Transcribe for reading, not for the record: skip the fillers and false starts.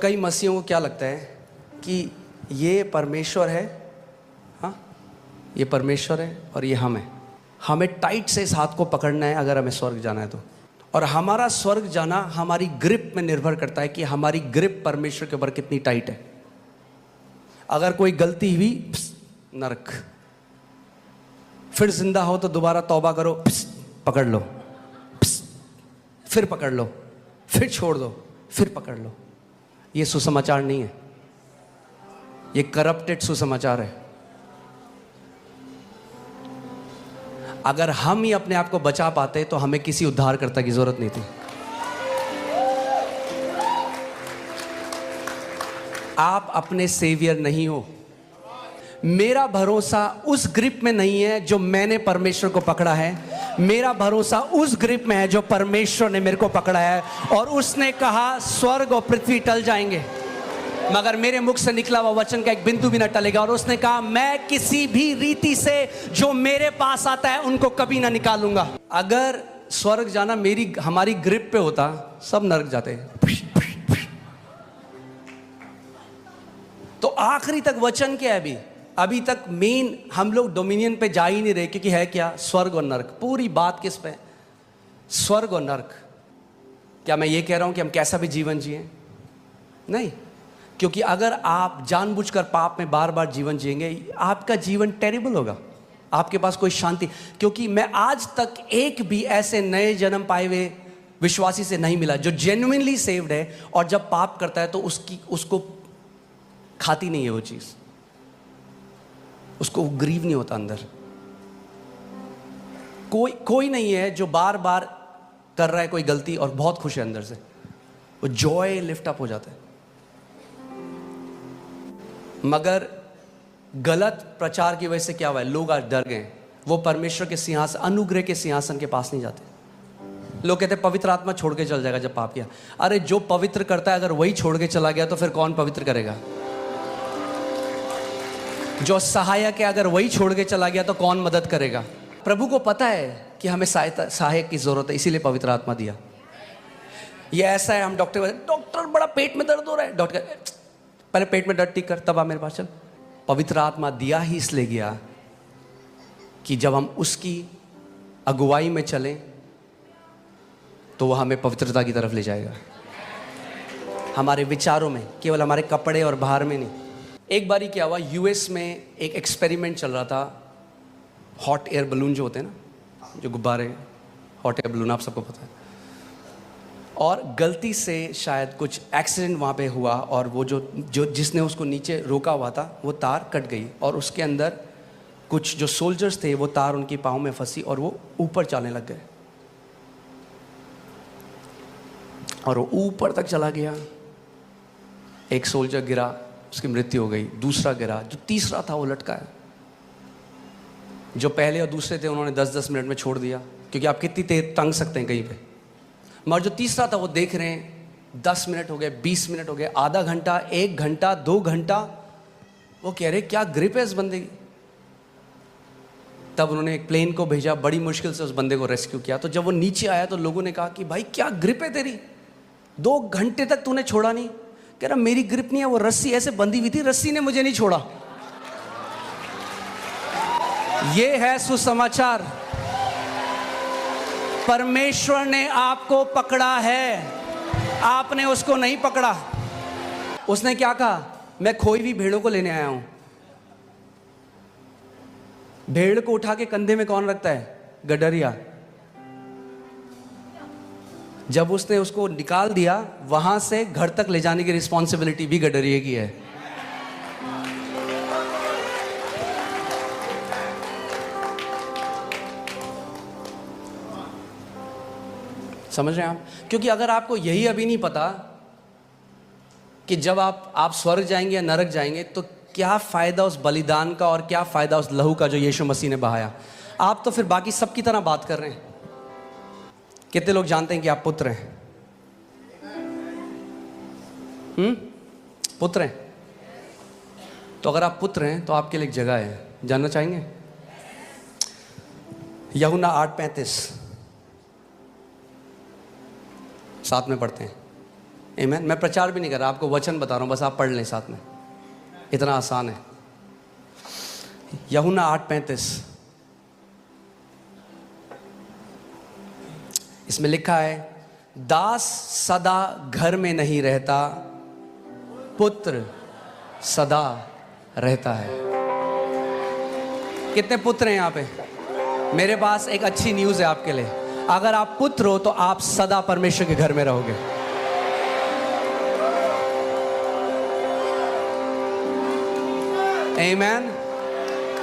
कई मसीहों को क्या लगता है कि ये परमेश्वर है, हाँ ये परमेश्वर है और ये हम है, हमें टाइट से इस हाथ को पकड़ना है अगर हमें स्वर्ग जाना है तो। और हमारा स्वर्ग जाना हमारी ग्रिप में निर्भर करता है कि हमारी ग्रिप परमेश्वर के ऊपर कितनी टाइट है। अगर कोई गलती हुई नरक, फिर जिंदा हो तो दोबारा तौबा करो, पकड़ लो, फिर पकड़ लो, फिर छोड़ दो, फिर पकड़ लो। ये सुसमाचार नहीं है, ये करप्टेड सुसमाचार है। अगर हम ही अपने आप को बचा पाते तो हमें किसी उद्धारकर्ता की जरूरत नहीं थी। आप अपने सेवियर नहीं हो। मेरा भरोसा उस ग्रिप में नहीं है जो मैंने परमेश्वर को पकड़ा है, मेरा भरोसा उस ग्रिप में है जो परमेश्वर ने मेरे को पकड़ा है। और उसने कहा स्वर्ग और पृथ्वी टल जाएंगे मगर मेरे मुख से निकला हुआ वचन का एक बिंदु भी न टलेगा। और उसने कहा मैं किसी भी रीति से जो मेरे पास आता है उनको कभी ना निकालूंगा। अगर स्वर्ग जाना हमारी ग्रिप पे होता, सब नरक जाते। तो आखिरी तक वचन क्या है? अभी तक मेन हम लोग डोमिनियन पे जा ही नहीं रहे, क्योंकि है क्या? स्वर्ग और नरक। पूरी बात किस पे? स्वर्ग और नरक। क्या मैं ये कह रहा हूं कि हम कैसा भी जीवन जिए? नहीं, क्योंकि अगर आप जानबूझकर पाप में बार बार जीवन जिएंगे, आपका जीवन टेरिबल होगा, आपके पास कोई शांति। क्योंकि मैं आज तक एक भी ऐसे नए जन्म पाए हुए विश्वासी से नहीं मिला जो जेन्युइनली सेव्ड है और जब पाप करता है तो उसको खाती नहीं है वो चीज, उसको ग्रीव नहीं होता अंदर। कोई नहीं है जो बार बार कर रहा है कोई गलती और बहुत खुश है अंदर से, वो जॉय लिफ्ट अप हो जाता है। मगर गलत प्रचार की वजह से क्या हुआ है? लोग आज डर गए, वो परमेश्वर के सिंहासन, अनुग्रह के सिंहासन के पास नहीं जाते। लोग कहते हैं पवित्र आत्मा छोड़ के चल जाएगा जब पाप किया। अरे जो पवित्र करता है अगर वही छोड़ के चला गया तो फिर कौन पवित्र करेगा? जो सहायक है अगर वही छोड़ के चला गया तो कौन मदद करेगा? प्रभु को पता है कि हमें सहायक की जरूरत है, इसीलिए पवित्र आत्मा दिया। ये ऐसा है, हम डॉक्टर बड़ा पेट में दर्द हो रहा है, डॉक्टर पहले पेट में दर्द ठीक कर, तब आ मेरे पास चल। पवित्र आत्मा दिया ही इसलिए गया कि जब हम उसकी अगुवाई में चलें तो वह हमें पवित्रता की तरफ ले जाएगा, हमारे विचारों में, केवल हमारे कपड़े और बाहर में नहीं। एक बारी क्या हुआ, यूएस में एक एक्सपेरिमेंट चल रहा था। हॉट एयर बलून जो होते हैं ना, जो गुब्बारे, हॉट एयर बलून, आप सबको पता है। और गलती से शायद कुछ एक्सीडेंट वहाँ पे हुआ और वो जो जिसने उसको नीचे रोका हुआ था वो तार कट गई और उसके अंदर कुछ जो सोल्जर्स थे वो तार उनकी पाँव में फंसी और वो ऊपर चलने लग गए और वो ऊपर तक चला गया। एक सोल्जर गिरा, उसकी मृत्यु हो गई। दूसरा गिरा, जो तीसरा था वो लटका है। जो पहले और दूसरे थे उन्होंने 10-10 मिनट में छोड़ दिया, क्योंकि आप कितनी तेज टंग सकते हैं कहीं पे। मगर जो तीसरा था वो देख रहे हैं 10 मिनट हो गए, 20 मिनट हो गए, आधा घंटा, 1 घंटा, 2 घंटा। वो कह रहे क्या ग्रिप है इस बंदे की। तब उन्होंने एक प्लेन को भेजा, बड़ी मुश्किल से उस बंदे को रेस्क्यू किया। तो जब वो नीचे आया तो लोगों ने कहा कि भाई क्या ग्रिप है तेरी, 2 घंटे तक तूने छोड़ा नहीं। कह रहा मेरी ग्रिप नहीं है, वो रस्सी ऐसे बंधी हुई थी, रस्सी ने मुझे नहीं छोड़ा। ये है सुसमाचार। परमेश्वर ने आपको पकड़ा है, आपने उसको नहीं पकड़ा। उसने क्या कहा? मैं खोई हुई भेड़ों को लेने आया हूं। भेड़ को उठा के कंधे में कौन रखता है? गडरिया। जब उसने उसको निकाल दिया, वहां से घर तक ले जाने की रिस्पॉन्सिबिलिटी भी गडरिए की है। समझ रहे हैं आप? क्योंकि अगर आपको यही अभी नहीं पता कि जब आप स्वर्ग जाएंगे या नरक जाएंगे तो क्या फायदा उस बलिदान का और क्या फायदा उस लहू का जो यीशु मसीह ने बहाया। आप तो फिर बाकी सबकी तरह बात कर रहे हैं। कितने लोग जानते हैं कि आप पुत्र हैं? पुत्र हैं। तो अगर आप पुत्र हैं तो आपके लिए एक जगह है, जानना चाहेंगे? यूहन्ना 8:35 साथ में पढ़ते हैं। आमीन। मैं प्रचार भी नहीं कर रहा, आपको वचन बता रहा हूँ, बस आप पढ़ लें साथ में, इतना आसान है। यूहन्ना 8:35, इसमें लिखा है, दास सदा घर में नहीं रहता, पुत्र सदा रहता है। कितने पुत्र हैं यहाँ पे? मेरे पास एक अच्छी न्यूज़ है आपके लिए, अगर आप पुत्र हो तो आप सदा परमेश्वर के घर में रहोगे। आमीन।